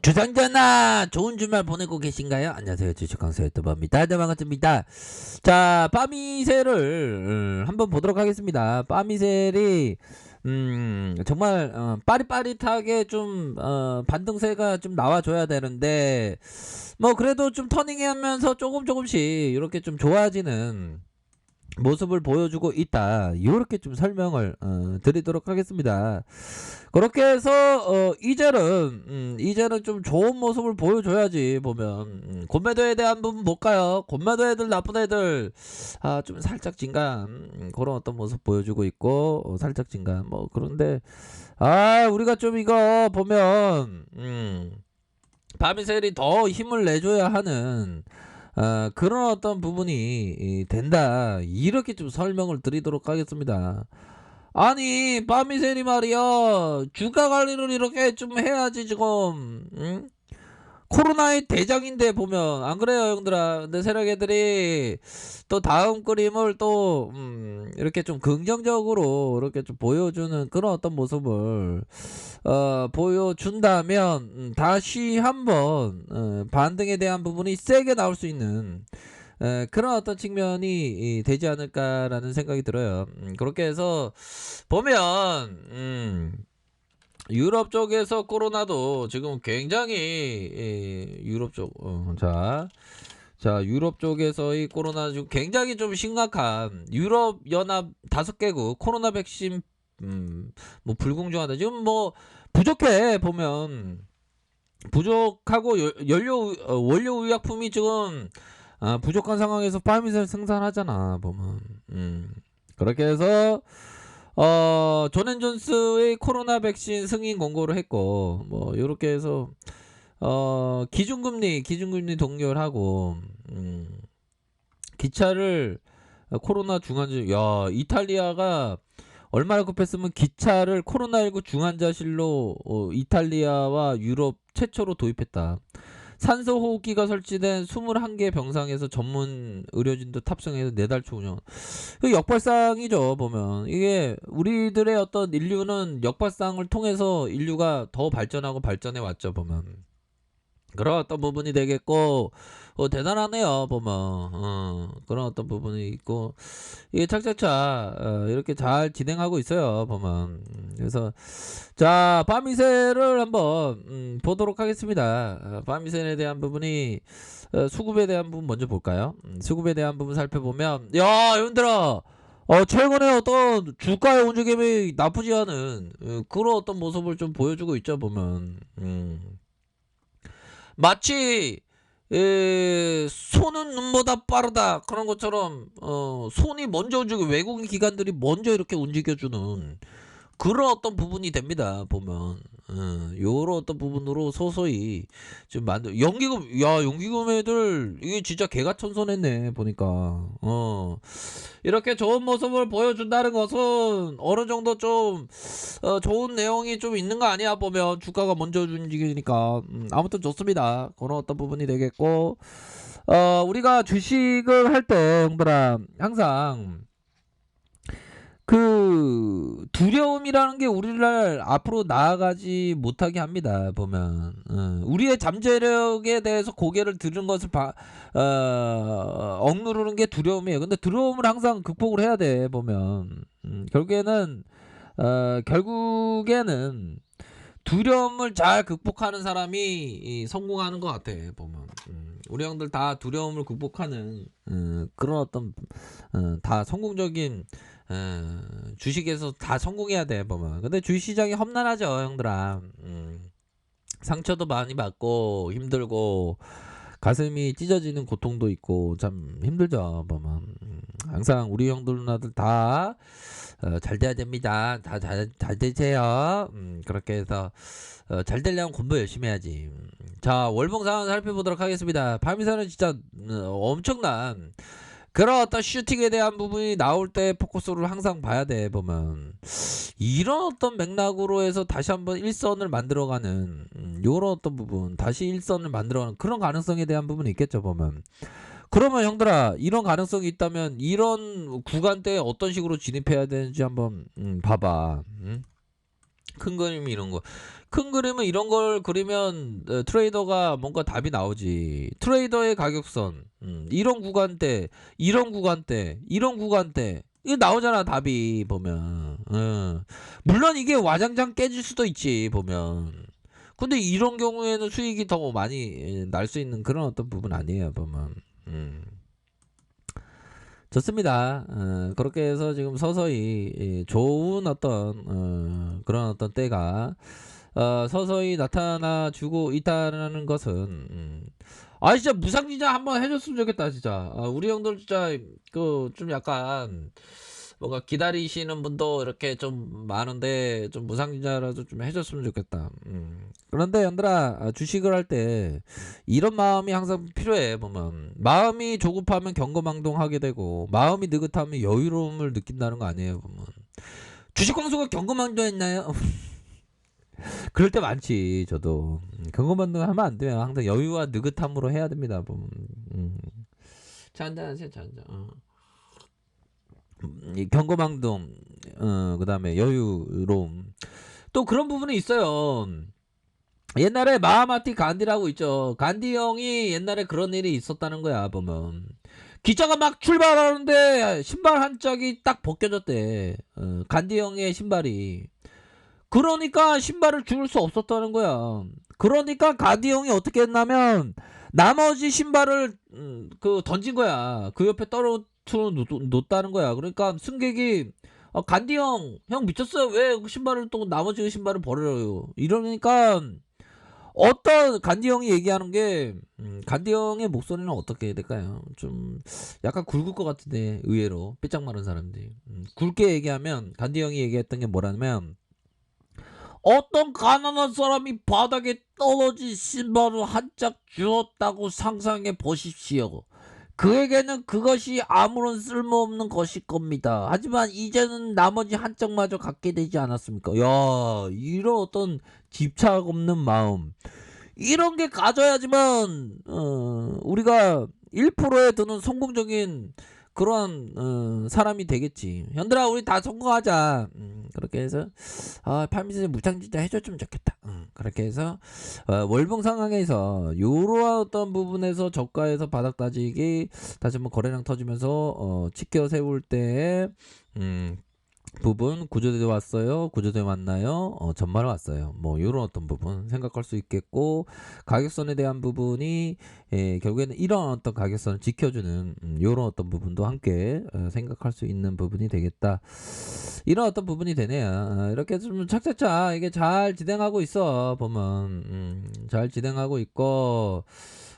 주상전아 좋은 주말 보내고 계신가요? 안녕하세요, 주식강사 유튜버입니다. 네, 반갑습니다. 자, 빠미셀을 한번 보도록 하겠습니다. 빠미셀이 정말 빠릿빠릿하게 좀 반등세가 좀 나와줘야 되는데 뭐 그래도 좀 터닝하면서 조금씩 이렇게 좀 좋아지는 모습을 보여주고 있다. 이렇게 좀 설명을 드리도록 하겠습니다. 그렇게 해서 이제는 좀 좋은 모습을 보여줘야지. 보면 곤매도에 대한 부분 볼까요? 곤매도 애들 나쁜 애들 좀 살짝 진감 그런 어떤 모습 보여주고 있고 살짝 진감 뭐 그런데 우리가 좀 이거 보면 바미셀이 더 힘을 내줘야 하는 그런 어떤 부분이 된다. 이렇게 좀 설명을 드리도록 하겠습니다. 아니, 빠미셀이 말이야. 주가 관리를 이렇게 좀 해야지, 지금. 응? 코로나의 대장인데 보면 안 그래요, 형들아. 근데 세력 애들이 또 다음 그림을 또 이렇게 좀 긍정적으로 이렇게 좀 보여주는 그런 어떤 모습을 보여준다면 다시 한번 반등에 대한 부분이 세게 나올 수 있는 그런 어떤 측면이 되지 않을까라는 생각이 들어요. 그렇게 해서 보면 유럽 쪽에서 코로나도 지금 굉장히 유럽 쪽 자, 유럽 쪽에서의 코로나 지금 굉장히 좀 심각한 유럽 연합 5개국 코로나 백신 뭐 불공정하다. 지금 뭐 부족해 보면 부족하고 연료 원료 의약품이 지금 부족한 상황에서 파미셀 생산하잖아 보면. 그렇게 해서 존앤존스의 코로나 백신 승인 권고를 했고 뭐 요렇게 해서 기준금리 동결하고 기차를 코로나 중환자 이탈리아가 얼마나 급했으면 기차를 코로나19 중환자실로 이탈리아와 유럽 최초로 도입했다. 산소호흡기가 설치된 21개 병상에서 전문 의료진도 탑승해서 4달 초 운영. 역발상이죠. 보면 이게 우리들의 어떤 인류는 역발상을 통해서 인류가 더 발전하고 발전해 왔죠. 보면 그런 어떤 부분이 되겠고 대단하네요. 보면 그런 어떤 부분이 있고 이게 착착착 이렇게 잘 진행하고 있어요. 보면 그래서 자 바미셀을 한번 보도록 하겠습니다. 바미셀에 대한 부분이 수급에 대한 부분 먼저 볼까요? 수급에 대한 부분 살펴보면 야 여러분들아 최근에 어떤 주가의 움직임이 나쁘지 않은 그런 어떤 모습을 좀 보여주고 있죠. 보면 마치 손은 눈보다 빠르다 그런 것처럼 손이 먼저 움직여 외국인 기관들이 먼저 이렇게 움직여주는 그런 어떤 부분이 됩니다. 보면 요런 어떤 부분으로 서서히 좀 연기금 애들 이게 진짜 개가천선했네 보니까 이렇게 좋은 모습을 보여준다는 것은 어느 정도 좀 좋은 내용이 좀 있는 거 아니야 보면 주가가 먼저 움직이니까 아무튼 좋습니다. 그런 어떤 부분이 되겠고 우리가 주식을 할 때 형들아 항상 그 두려움이라는 게 우리를 앞으로 나아가지 못하게 합니다. 보면 우리의 잠재력에 대해서 고개를 들은 것을 억누르는 게 두려움이에요. 근데 두려움을 항상 극복을 해야 돼. 보면 결국에는 두려움을 잘 극복하는 사람이 성공하는 것 같아. 보면 우리 형들 다 두려움을 극복하는 그런 어떤 다 성공적인 주식에서 다 성공해야 돼 보면. 근데 주식시장이 험난하죠 형들아. 상처도 많이 받고 힘들고 가슴이 찢어지는 고통도 있고 참 힘들죠 보면. 항상 우리 형들 누나들 다 잘 돼야 됩니다. 다 잘 되세요. 그렇게 해서 잘 되려면 공부 열심히 해야지. 자 월봉 상황 살펴보도록 하겠습니다. 파미사는 진짜 엄청난 그런 어떤 슈팅에 대한 부분이 나올 때 포커스를 항상 봐야 돼 보면. 이런 어떤 맥락으로 해서 다시 한번 일선을 만들어가는 요런 어떤 부분 다시 일선을 만들어가는 그런 가능성에 대한 부분이 있겠죠 보면. 그러면 형들아 이런 가능성이 있다면 이런 구간대에 어떤 식으로 진입해야 되는지 한번 봐봐. 큰 그림이 이런 거. 큰 그림은 이런 걸 그리면 트레이더가 뭔가 답이 나오지. 트레이더의 가격선, 이런 구간대, 이런 구간대, 이런 구간대. 이게 나오잖아, 답이 보면. 물론 이게 와장창 깨질 수도 있지, 보면. 근데 이런 경우에는 수익이 더 많이 날 수 있는 그런 어떤 부분 아니에요, 보면. 좋습니다. 그렇게 해서 지금 서서히 좋은 어떤 그런 어떤 때가 서서히 나타나 주고 있다는 것은 아 진짜 무상진짜 한번 해줬으면 좋겠다 진짜. 우리 형들 진짜 그 좀 약간 뭔가 기다리시는 분도 이렇게 좀 많은데 좀 무상진짜라도 좀 해줬으면 좋겠다. 그런데 연들아, 주식을 할 때 이런 마음이 항상 필요해. 보면 마음이 조급하면 경거망동하게 되고 마음이 느긋하면 여유로움을 느낀다는 거 아니에요. 보면 주식 광수가 경거망동했나요? 그럴 때 많지. 저도 경거망동하면 안 돼요. 항상 여유와 느긋함으로 해야 됩니다. 보면 자 한잔 하세요. 자 한잔. 이 경거망동, 그다음에 여유로움. 또 그런 부분이 있어요. 옛날에 마하마티 간디라고 있죠. 간디 형이 옛날에 그런 일이 있었다는 거야. 보면 기차가 막 출발하는데 신발 한 짝이 딱 벗겨졌대. 간디 형의 신발이. 그러니까 신발을 줄 수 없었다는 거야. 그러니까 간디 형이 어떻게 했냐면 나머지 신발을 그 던진 거야. 그 옆에 떨어뜨려 놓았다는 거야. 그러니까 승객이 간디 형 미쳤어요. 왜 그 신발을 또 나머지 신발을 버려요? 이러니까 어떤 간디 형이 얘기하는 게 간디 형의 목소리는 어떻게 해야 될까요? 좀 약간 굵을 것 같은데 의외로 삐짝 마른 사람들이 굵게 얘기하면 간디 형이 얘기했던 게 뭐라면 어떤 가난한 사람이 바닥에 떨어진 신발을 한 짝 주었다고 상상해 보십시오. 그에게는 그것이 아무런 쓸모없는 것일 겁니다. 하지만 이제는 나머지 한 짝마저 갖게 되지 않았습니까? 야, 이런 어떤 집착 없는 마음. 이런 게 가져야지만 우리가 1%에 드는 성공적인 그런 사람이 되겠지. 현들아 우리 다 성공하자. 그렇게 해서 팔미세 무창진짜 해줬으면 좋겠다. 그렇게 해서 월봉 상황에서 요러한 어떤 부분에서 저가에서 바닥 따지기 다시 한번 거래량 터지면서 지켜 세울 때에 부분 구조대 왔어요. 구조대 왔나요? 전말 왔어요. 뭐 이런 어떤 부분 생각할 수 있겠고 가격선에 대한 부분이 결국에는 이런 어떤 가격선을 지켜주는 이런 어떤 부분도 함께 생각할 수 있는 부분이 되겠다. 이런 어떤 부분이 되네요. 이렇게 좀 착착착 이게 잘 진행하고 있어 보면 잘 진행하고 있고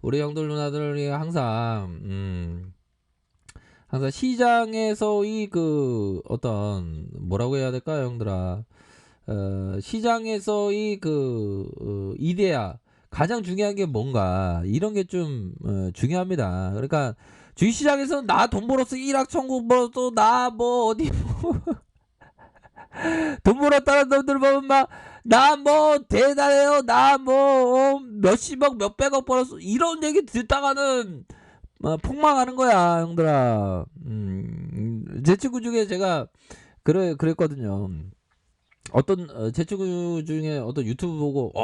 우리 형들 누나들이 항상 시장에서의 그 어떤 뭐라고 해야 될까요, 형들아? 시장에서의 그 이데아 가장 중요한 게 뭔가 이런 게 좀 중요합니다. 그러니까 주식시장에서 나 돈 벌었어 1억 천국 벌었어 나 뭐 어디 돈 벌었다는 놈들 보면 막 나 뭐 대단해요 나 뭐 몇십억 몇백억 벌었어 이런 얘기 듣다가는 폭망하는 거야, 형들아. 제 친구 중에 제가 그랬거든요. 어떤 제 친구 중에 어떤 유튜브 보고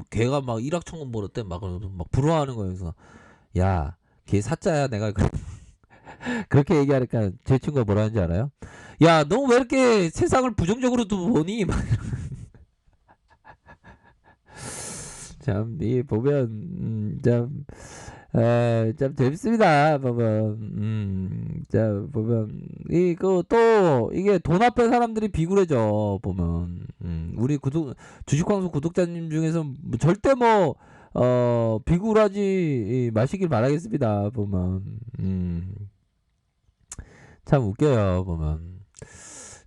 걔가 막 1억 천원 벌었대 막 부러워하는 거예요. 그래서 야, 걔 사짜야 내가 그렇게 얘기하니까 제 친구가 뭐라 하는지 알아요? 야, 너 왜 이렇게 세상을 부정적으로 보니? 막 참, 이 보면 참 재밌습니다. 보면 자 보면 이거 또 이게 돈 앞에 사람들이 비굴해져 보면 우리 주식광수 구독자님 중에서 절대 뭐 비굴하지 마시길 바라겠습니다. 보면 참 웃겨요. 보면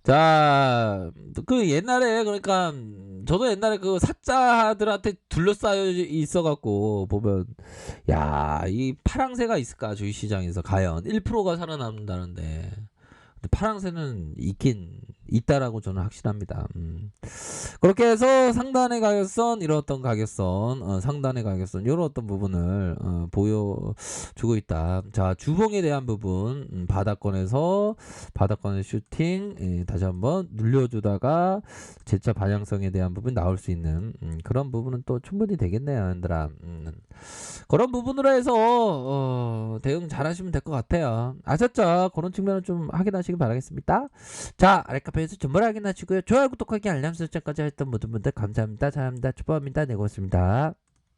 자, 그 옛날에 그러니까 저도 옛날에 그 사자들한테 둘러싸여 있어갖고 보면 야, 이 파랑새가 있을까 주식시장에서 과연 1%가 살아남는다는데 근데 파랑새는 있긴 있다라고 저는 확신합니다. 그렇게 해서 상단의 가격선, 이런 어떤 가격선, 상단의 가격선, 이런 어떤 부분을 보여주고 있다. 자, 주봉에 대한 부분, 바닥권에서 바닥권의 슈팅, 다시 한번 눌려주다가 재차 반향성에 대한 부분 나올 수 있는 그런 부분은 또 충분히 되겠네요, 얘들아. 그런 부분으로 해서 대응 잘 하시면 될 것 같아요. 아셨죠? 그런 측면을 좀 확인하시기 바라겠습니다. 자, 아랫카페에서 전부 확인하시고요. 좋아요, 구독하기, 알람 설정까지 했던 모든 분들 감사합니다. 잘합니다. 축복합니다. 네, 고맙습니다.